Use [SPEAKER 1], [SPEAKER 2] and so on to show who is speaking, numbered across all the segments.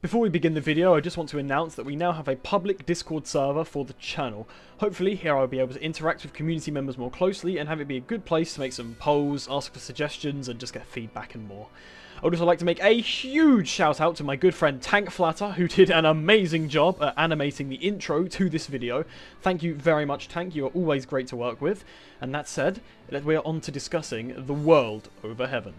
[SPEAKER 1] Before we begin the video, I just want to announce that we now have a public Discord server for the channel. Hopefully here I'll be able to interact with community members more closely and have it be a good place to make some polls, ask for suggestions and just get feedback and more. I would also like to make a huge shout out to my good friend Tank Flatter, who did an amazing job at animating the intro to this video. Thank you very much, Tank, you are always great to work with. And that said, we are on to discussing the world over heaven.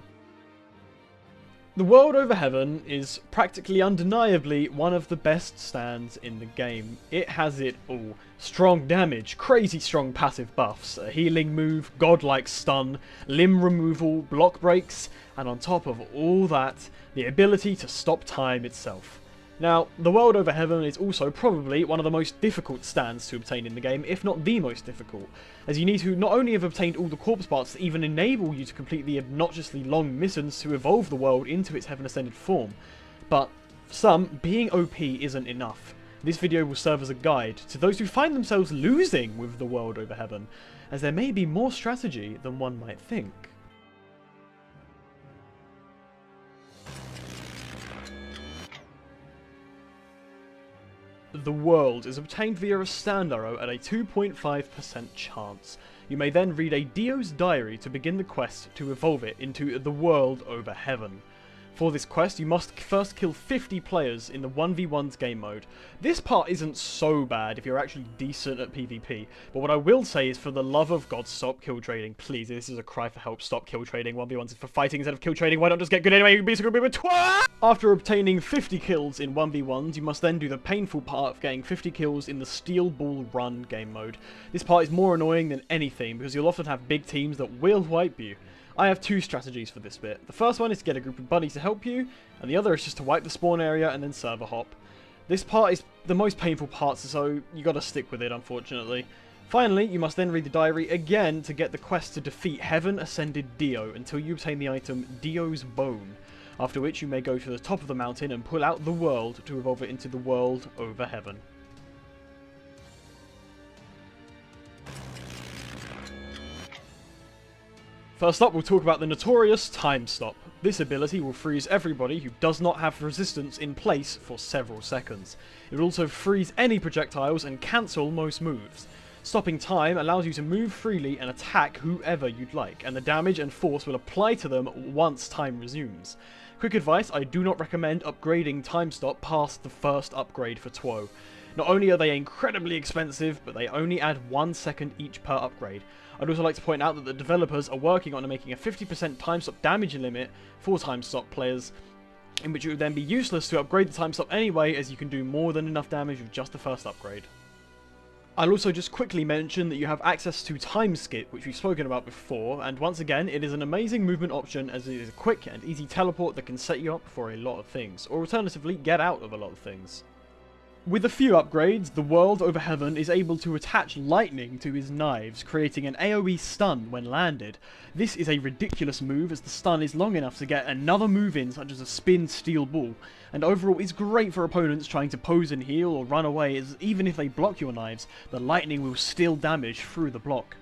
[SPEAKER 1] The world over heaven is practically undeniably one of the best stands in the game. It has it all. Strong damage, crazy strong passive buffs, a healing move, godlike stun, limb removal, block breaks, and on top of all that, the ability to stop time itself. Now, the world over heaven is also probably one of the most difficult stands to obtain in the game, if not the most difficult, as you need to not only have obtained all the corpse parts that even enable you to complete the obnoxiously long missions to evolve the world into its heaven ascended form, but for some, being OP isn't enough. This video will serve as a guide to those who find themselves losing with the world over heaven, as there may be more strategy than one might think. The world is obtained via a stand arrow at a 2.5% chance. You may then read a Dio's diary to begin the quest to evolve it into the world over heaven. For this quest, you must first kill 50 players in the 1v1's game mode. This part isn't so bad if you're actually decent at PvP, but what I will say is for the love of God, stop kill trading. Please, this is a cry for help, stop kill trading. 1v1s is for fighting instead of kill trading. Why not just get good anyway? You can be so good with twat! After obtaining 50 kills in 1v1s, you must then do the painful part of getting 50 kills in the Steel Ball Run game mode. This part is more annoying than anything because you'll often have big teams that will wipe you. I have two strategies for this bit. The first one is to get a group of buddies to help you, and the other is just to wipe the spawn area and then server hop. This part is the most painful part, so you gotta stick with it, unfortunately. Finally, you must then read the diary again to get the quest to defeat Heaven Ascended Dio until you obtain the item Dio's Bone, after which you may go to the top of the mountain and pull out the world to evolve it into the world over heaven. First up, we'll talk about the notorious Time Stop. This ability will freeze everybody who does not have resistance in place for several seconds. It will also freeze any projectiles and cancel most moves. Stopping time allows you to move freely and attack whoever you'd like, and the damage and force will apply to them once time resumes. Quick advice, I do not recommend upgrading Time Stop past the first upgrade for TWO. Not only are they incredibly expensive, but they only add 1 second each per upgrade. I'd also like to point out that the developers are working on making a 50% time stop damage limit for time stop players, in which it would then be useless to upgrade the time stop anyway, as you can do more than enough damage with just the first upgrade. I'll also just quickly mention that you have access to Time Skip, which we've spoken about before, and once again, it is an amazing movement option as it is a quick and easy teleport that can set you up for a lot of things, or alternatively, get out of a lot of things. With a few upgrades, the world over heaven is able to attach lightning to his knives, creating an AoE stun when landed. This is a ridiculous move as the stun is long enough to get another move in, such as a spin steel ball, and overall is great for opponents trying to pose and heal or run away, as even if they block your knives, the lightning will still damage through the block.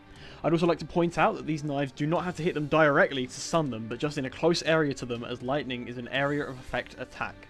[SPEAKER 1] I'd also like to point out that these knives do not have to hit them directly to stun them, but just in a close area to them, as lightning is an area of effect attack.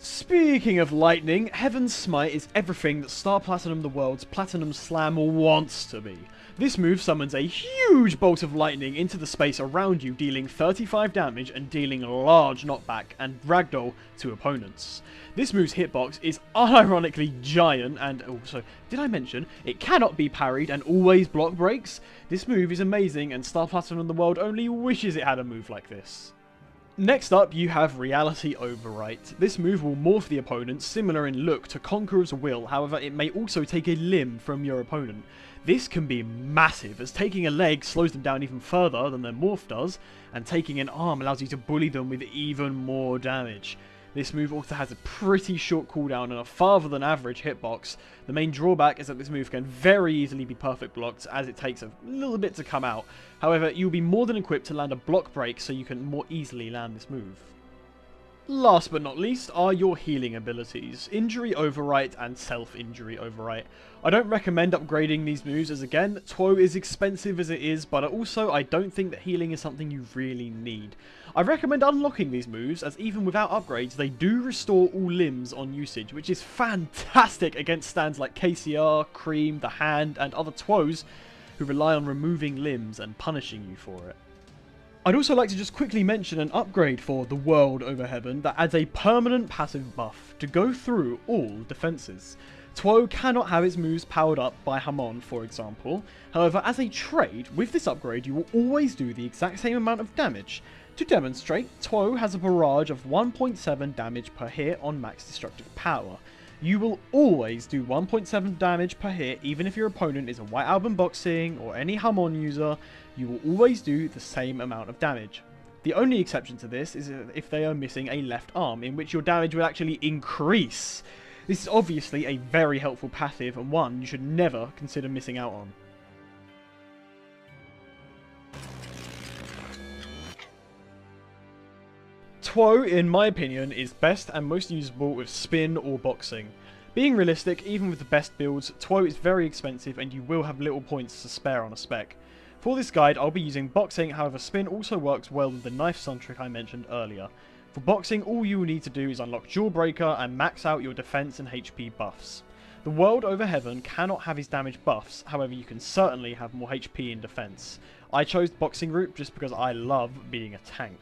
[SPEAKER 1] Speaking of lightning, Heaven's Smite is everything that Star Platinum the World's Platinum Slam wants to be. This move summons a huge bolt of lightning into the space around you, dealing 35 damage and dealing large knockback and ragdoll to opponents. This move's hitbox is unironically giant, and also, did I mention, it cannot be parried and always block breaks? This move is amazing, and Star Platinum the World only wishes it had a move like this. Next up, you have Reality Overwrite. This move will morph the opponent, similar in look to Conqueror's Will, however it may also take a limb from your opponent. This can be massive, as taking a leg slows them down even further than their morph does, and taking an arm allows you to bully them with even more damage. This move also has a pretty short cooldown and a farther than average hitbox. The main drawback is that this move can very easily be perfect blocked, as it takes a little bit to come out. However, you'll be more than equipped to land a block break so you can more easily land this move. Last but not least are your healing abilities, Injury Overwrite and Self-Injury Overwrite. I don't recommend upgrading these moves as again, TWO is expensive as it is, but also I don't think that healing is something you really need. I recommend unlocking these moves as even without upgrades they do restore all limbs on usage, which is fantastic against stands like KCR, Cream, The Hand and other TWOs who rely on removing limbs and punishing you for it. I'd also like to just quickly mention an upgrade for the World Over Heaven that adds a permanent passive buff to go through all defences. TWO cannot have its moves powered up by Hamon, for example. However, as a trade, with this upgrade you will always do the exact same amount of damage. To demonstrate, TWO has a barrage of 1.7 damage per hit on max destructive power. You will always do 1.7 damage per hit even if your opponent is a White Album Boxing or any Hamon user, you will always do the same amount of damage. The only exception to this is if they are missing a left arm, in which your damage will actually increase. This is obviously a very helpful passive and one you should never consider missing out on. TWO, in my opinion, is best and most usable with spin or boxing. Being realistic, even with the best builds, TWO is very expensive and you will have little points to spare on a spec. For this guide, I'll be using boxing, however spin also works well with the knife stun trick I mentioned earlier. For boxing, all you will need to do is unlock Jawbreaker and max out your defense and HP buffs. The World Over Heaven cannot have his damage buffs, however you can certainly have more HP in defense. I chose the boxing route just because I love being a tank.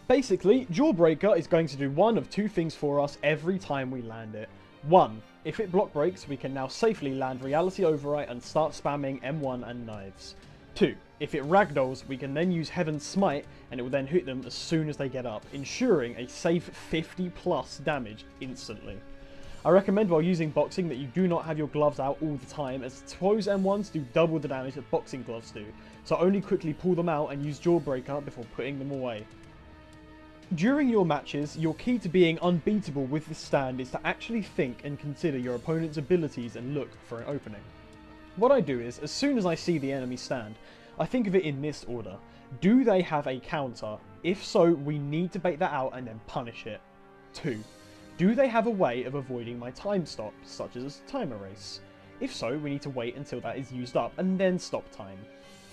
[SPEAKER 1] Basically, Jawbreaker is going to do one of two things for us every time we land it. 1. If it block breaks, we can now safely land Reality Overwrite and start spamming M1 and knives. 2. If it ragdolls, we can then use Heaven's Smite and it will then hit them as soon as they get up, ensuring a safe 50 plus damage instantly. I recommend while using boxing that you do not have your gloves out all the time, as TWO's M1s do double the damage that boxing gloves do, so only quickly pull them out and use Jawbreaker before putting them away. During your matches, your key to being unbeatable with this stand is to actually think and consider your opponent's abilities and look for an opening. What I do is, as soon as I see the enemy stand, I think of it in this order. Do they have a counter? If so, we need to bait that out and then punish it. 2. Do they have a way of avoiding my time stop, such as time erase? If so, we need to wait until that is used up and then stop time.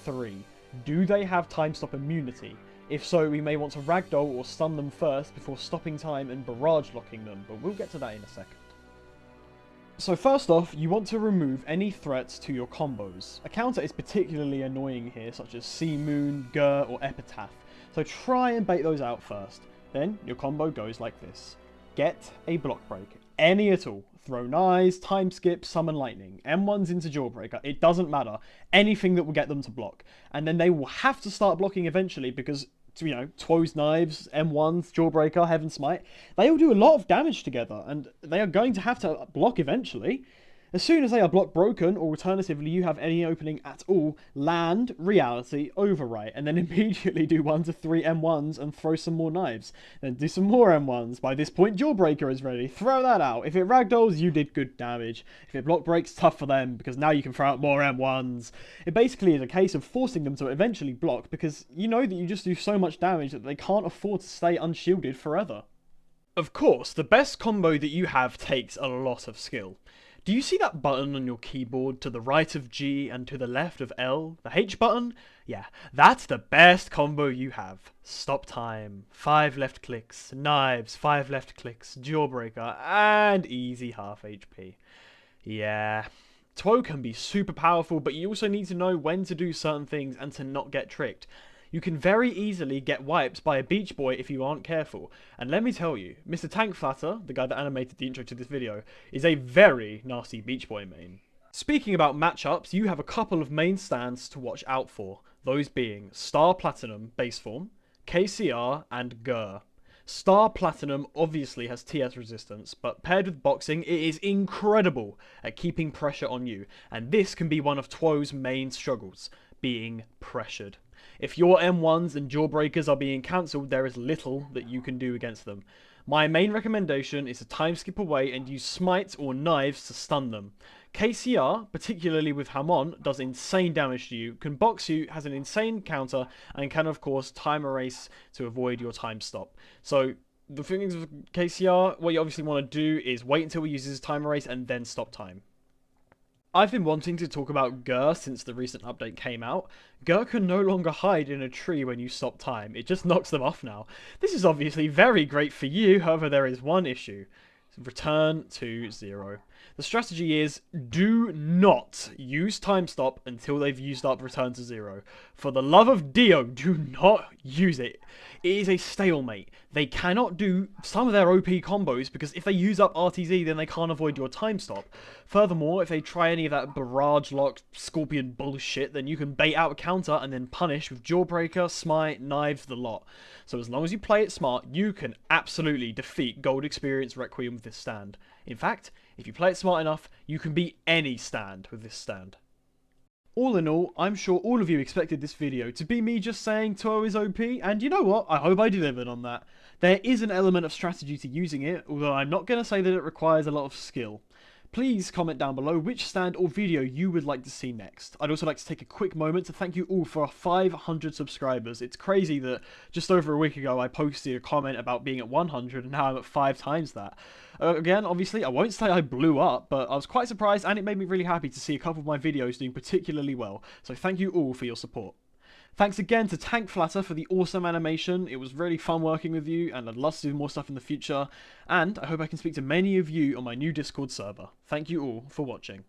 [SPEAKER 1] 3. Do they have time stop immunity? If so, we may want to ragdoll or stun them first before stopping time and barrage locking them, but we'll get to that in a second. So first off, you want to remove any threats to your combos. A counter is particularly annoying here, such as Sea Moon, Gur, or Epitaph, so try and bait those out first. Then your combo goes like this. Get a block break, any at all. Throw Knives, Time Skip, Summon Lightning, M1s into Jawbreaker, it doesn't matter. Anything that will get them to block. And then they will have to start blocking eventually because, you know, TWO's Knives, M1s, Jawbreaker, Heaven Smite, they all do a lot of damage together and they are going to have to block eventually. As soon as they are block broken, or alternatively you have any opening at all, land Reality Overwrite, and then immediately do 1 to 3 M1s and throw some more knives. Then do some more M1s. By this point, Jawbreaker is ready. Throw that out. If it ragdolls, you did good damage. If it block breaks, tough for them, because now you can throw out more M1s. It basically is a case of forcing them to eventually block, because you know that you just do so much damage that they can't afford to stay unshielded forever. Of course, the best combo that you have takes a lot of skill. Do you see that button on your keyboard to the right of G and to the left of L? The H button? Yeah, that's the best combo you have. Stop time, 5 left clicks, knives, 5 left clicks, Jawbreaker, and easy half HP. Yeah, TWO can be super powerful, but you also need to know when to do certain things and to not get tricked. You can very easily get wiped by a Beach Boy if you aren't careful. And let me tell you, Mr. Tank Flatter, the guy that animated the intro to this video, is a very nasty Beach Boy main. Speaking about matchups, you have a couple of main stands to watch out for, those being Star Platinum base form, KCR, and Gur. Star Platinum obviously has TS resistance, but paired with boxing, it is incredible at keeping pressure on you, and this can be one of TWO's main struggles, being pressured. If your M1s and Jawbreakers are being cancelled, there is little that you can do against them. My main recommendation is to time skip away and use Smites or Knives to stun them. KCR, particularly with Hamon, does insane damage to you, can box you, has an insane counter, and can of course time erase to avoid your time stop. So the things with KCR, what you obviously want to do is wait until he uses his time erase and then stop time. I've been wanting to talk about Gur since the recent update came out. Gur can no longer hide in a tree when you stop time, it just knocks them off now. This is obviously very great for you, however there is one issue. Return to 0. The strategy is, do not use time stop until they've used up return to 0. For the love of Dio, do not use it. It is a stalemate. They cannot do some of their OP combos because if they use up RTZ, then they can't avoid your time stop. Furthermore, if they try any of that barrage lock scorpion bullshit, then you can bait out a counter and then punish with Jawbreaker, Smite, Knives, the lot. So as long as you play it smart, you can absolutely defeat Gold Experience Requiem with this stand. In fact, if you play it smart enough, you can beat any stand with this stand. All in all, I'm sure all of you expected this video to be me just saying Tuo is OP, and you know what, I hope I delivered on that. There is an element of strategy to using it, although I'm not going to say that it requires a lot of skill. Please comment down below which stand or video you would like to see next. I'd also like to take a quick moment to thank you all for our 500 subscribers. It's crazy that just over a week ago I posted a comment about being at 100 and now I'm at 5 times that. Again, obviously, I won't say I blew up, but I was quite surprised and it made me really happy to see a couple of my videos doing particularly well. So thank you all for your support. Thanks again to Tank Flatter for the awesome animation. It was really fun working with you, and I'd love to do more stuff in the future. And I hope I can speak to many of you on my new Discord server. Thank you all for watching.